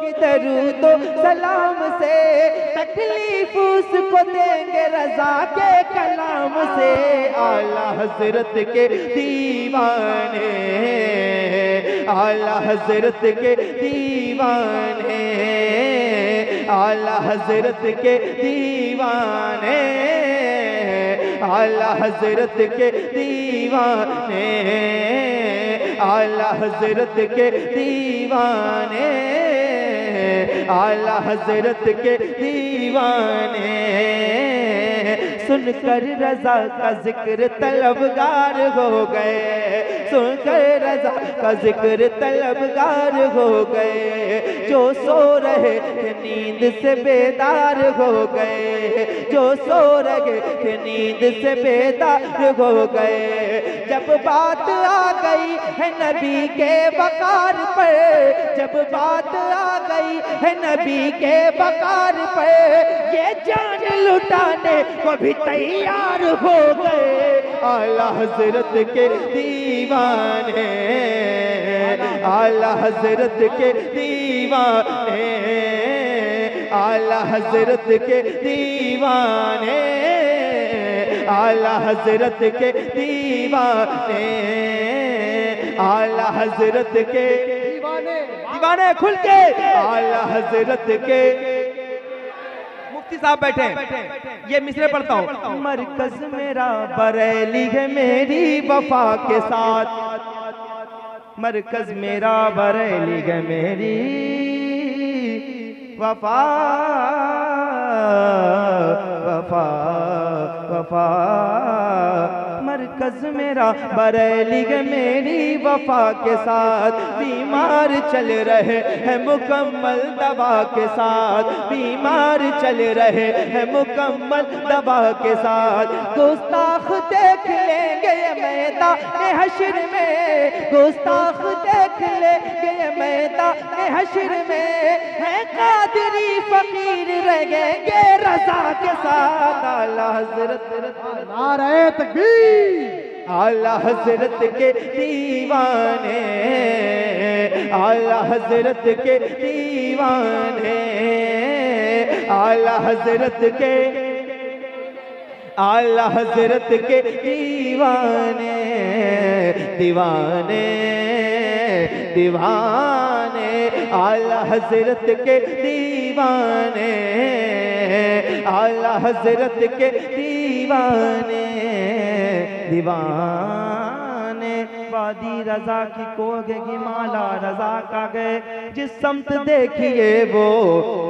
रोशनी दरूदो सलाम से, तकलीफ उसको देंगे रजा के कलाम से। आला हजरत के दीवाने, आला हजरत के दीवाने, आला हजरत के दीवाने, आला हजरत के दीवाने, आला हजरत के दीवाने, आला हजरत के दीवाने। सुनकर रजा का जिक्र तलबगार हो गए, सुनकर रजा का जिक्र तलबगार हो गए। जो सो रहे थे नींद से बेदार हो गए, जो सो रहे थे नींद से बेदार हो गए। जब बात आ गई है नबी के वकार पर, जब बात आ गई है नबी के वकार पर, ये जान लुटाने को भी तैयार हो गए। आला हजरत के दीवाने, आला हजरत के दीवाने, आला हजरत के दीवाने, आला हजरत के दीवाने, आला हजरत के दीवाने, दीवाने खुल के आला हजरत के। मुफ्ती साहब बैठे, ये मिसरे पढ़ता हूँ। मरकज मेरा बरेली है मेरी वफा के साथ, मरकज मेरा बरेली है मेरी वफा, वफा, वफा। मरकज मेरा बरेली है मेरी वफा के साथ, बीमार चल रहे हैं मुकम्मल दवा के साथ, बीमार चल रहे हैं मुकम्मल दवा के साथ। गुस्ताख देख लेंगे मैदान हश्र में, गुस्ताख देख लेंगे मैदान हश्र में, है कादरी फकीर रहेंगे रजा के साथ। आला हजरत, नारे तकबीर, आला हजरत के दीवाने, आला हजरत के दीवाने, आला हजरत के, आला हजरत के दीवाने, दीवाने, दीवाने, आला हजरत के दीवाने, आला हजरत के दीवाने, दीवाने। वादी रजा की कोगे माला रजा का गए, जिस समत देखिए वो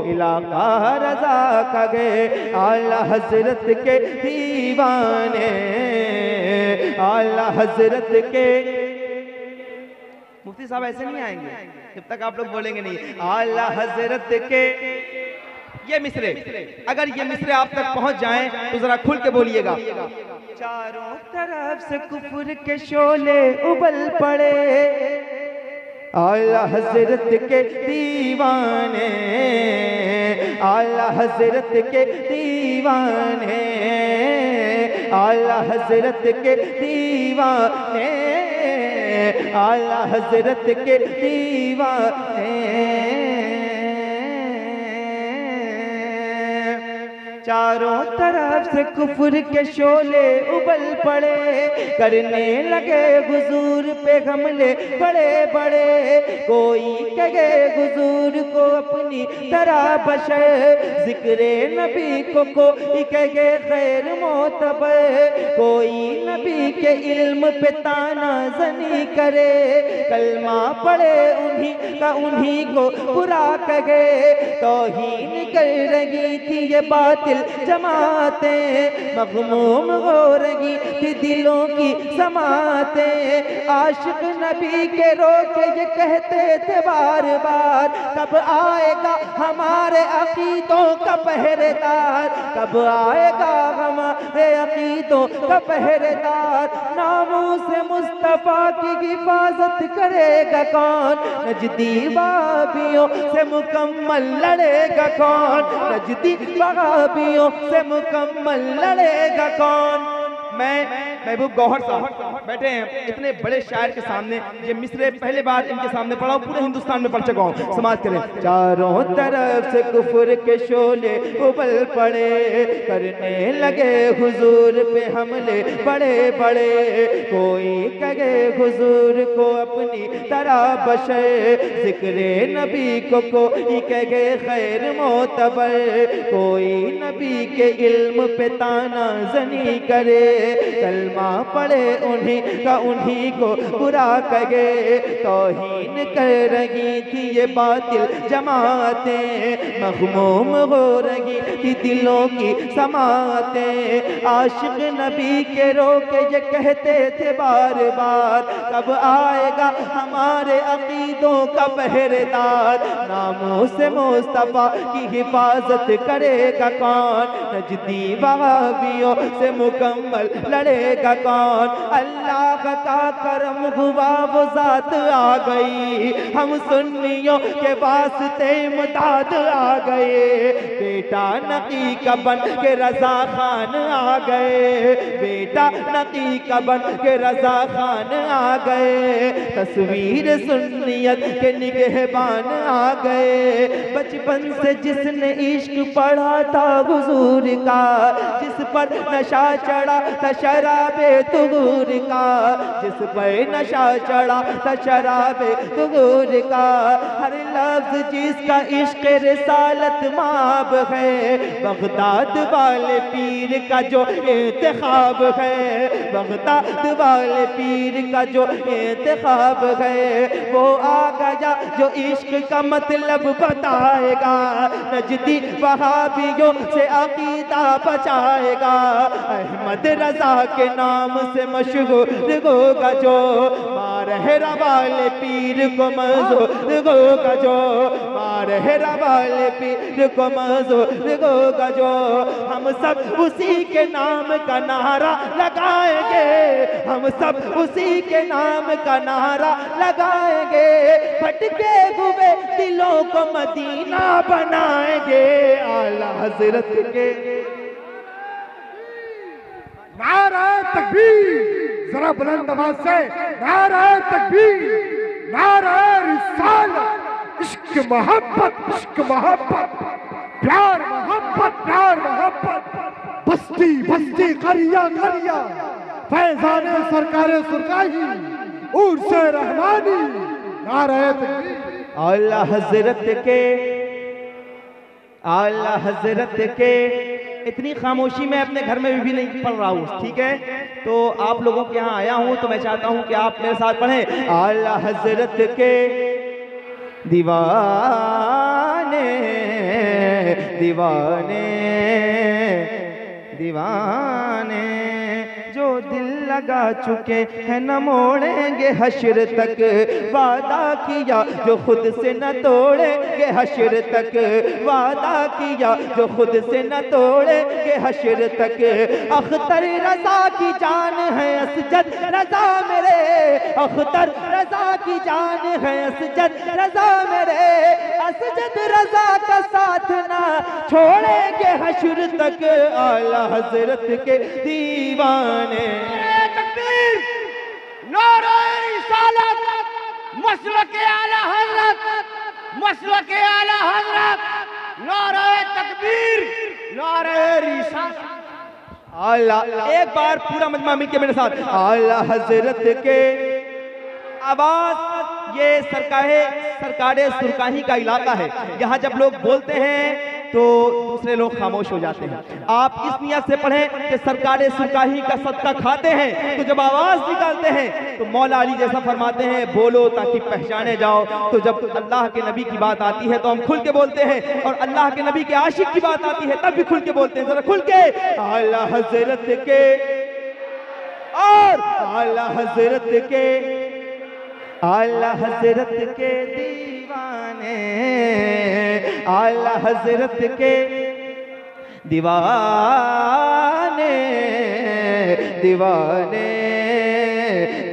इलाका रजा का गए। आला हजरत के दीवाने, आला हजरत के। मुफ्ती साहब ऐसे नहीं आएंगे जब तक आप लोग बोलेंगे नहीं आला हजरत के। ये मिसरे, अगर ये मिसरे आप तक पहुंच जाएं तो जरा खुल के बोलिएगा। चारों तरफ से कुफर के शोले उबल पड़े, आला हजरत के दीवाने, आला हजरत के दीवाने, आला हजरत के दीवाने, आला हजरत के दीवाने। चारों तरफ से कुफर के शोले उबल पड़े, करने लगे हुजूर पे हमले बड़े बड़े। कोई कहे हुजूर को अपनी तरह बशर, जिक्रे नबी को कोई कहे खैर मोतबर। कोई नबी के इल्म पे ताना जनी करे, कलमा पढ़े उन्हीं का उन्हीं को बुरा कहे। तौहीन कर रही थी ये बातिल जमातें, मग़मूम हो रही थी दिलों की समातें। आशिक नबी के रोके ये कहते थे बार बार, कब आएगा हमारे अकीदों का पहरेदार, कब आएगा हमारे अकीदों का पहरेदार। नामूस मुस्तफा की हिफाजत करेगा कौन, नजदी वहाबियों से मुकम्मल लड़ेगा कौन, नजदी वहाबियों से मुकम्मल लड़ेगा कौन। मैं महबूब गौहर साहब बैठे हैं इतने बड़े शायर के सामने, ये मिसरे पहले बार इनके सामने पढ़ा हूं, पूरे हिंदुस्तान में पढ़ चुका हूं। समाज करें। चारों तरफ से कुफ्र के शोले उबल पड़े, करने लगे हुजूर पे हमले बड़े बड़े, कोई कहे हुजूर को अपनी तरह बशे, जिक्रे नबी को कोई कहे खैर मोतबर, कोई नबी के इल्म पे ताना जनी करे, कलमा पढ़े उन्हीं का उन्हीं को बुरा कहे, तौहीन कर रही थी ये बातिल जमातें, मखमूम हो रही थी दिलों की समातें, आशिक नबी के रोके ये कहते थे बार बार, कब आएगा हमारे अकीदों का पहरेदार, नामों से मुस्तफा की हिफाजत करेगा कौन, नजदी वहाबियों से मुकम्मल लड़ेगा कौन, अल्लाह का करम हुआ वो जात आ गई, हम सुन्नियों के वास्ते इमदाद आ गए, बेटा नकी का बन के रजा खान आ गए, बेटा नकी का बन के रजा खान आ गए, तस्वीर सुन्नियत के निगहबान आ गए, बचपन से जिसने इश्क पढ़ा था हुजूर का, जिस पर नशा चढ़ा था शराबे तुगूर का, जिस पर नशा चढ़ा था शराबे तुगूर का, हर लफ्ज जिसका इश्क रिसालत माब है, बगदाद वाले पीर का जो इंतखाब है, बगदाद वाले पीर का जो इंतखाब है, वो आ गया जो इश्क का मतलब बताएगा, नजदी वहाबियों से अकीदा बचाएगा, अहमद रजा के नाम से मशहूर होगा जो, मारहरा वाले पीर को मंजूर होगा जो, मारहरा वाले पीर को मंजूर होगा जो, हम सब उसी के नाम का नारा लगाएंगे, हम सब उसी के नाम का नारा लगाएंगे, भटके हुए दिलों को मदीना बनाएंगे, आला हजरत के नारा तकबीर, जरा बुलंद आवाज से नारा तकबीर, नारा रिसालत, इश्क मोहब्बत, प्यार मोहब्बत, बस्ती बस्ती करिया फैजाने सरकारे सुरकाही उर्स रहमानी, नारा तकबीर। आला हजरत के इतनी खामोशी में अपने घर में भी नहीं पढ़ रहा हूँ, ठीक है, तो आप लोगों के यहाँ आया हूँ तो मैं चाहता हूँ कि आप मेरे साथ पढ़ें। आला हजरत के दीवाने दीवाने दीवाने, जो दिल लगा चुके हैं न मोड़ेंगे हश्र तक, वादा किया जो खुद से न तोड़ेंगे हश्र तक, वादा किया जो खुद से न तोड़ेंगे हश्र तक, अख्तर रजा की जान है असजद रजा मेरे, अख्तर रजा की जान है असजद रजा मेरे, असजद रजा का साथ ना छोड़ेंगे हश्र तक, आला हजरत के दीवाने। नारे रिसालत, मसलके आला हजरत, मसलके आला हजरत, नारे तकबीर, नारे रिसालत। आला, एक बार पूरा मजमा मिलके मेरे साथ, आला हजरत के आवाज। ये सरकारे सुरकाही का इलाका है, यहाँ जब लोग बोलते हैं तो दूसरे लोग खामोश हो जाते हैं। आप इस नियत से पढ़ें कि सरकारे सुरकाही का सदका खाते हैं, तो जब आवाज निकालते हैं तो मौला अली जैसा फरमाते हैं, बोलो ताकि पहचाने जाओ। तो जब अल्लाह के नबी की बात आती है तो हम खुल के बोलते हैं, और अल्लाह के नबी के आशिक की बात आती है तब भी खुल के बोलते हैं। जरा खुल के आला हजरत के, और आला हजरत के, आला हजरत के दीवाने, आला हजरत के दीवाने दीवाने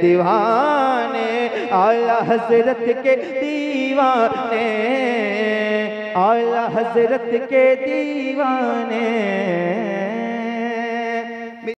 दीवाने, आला हजरत के दीवाने, आला हजरत के दीवाने।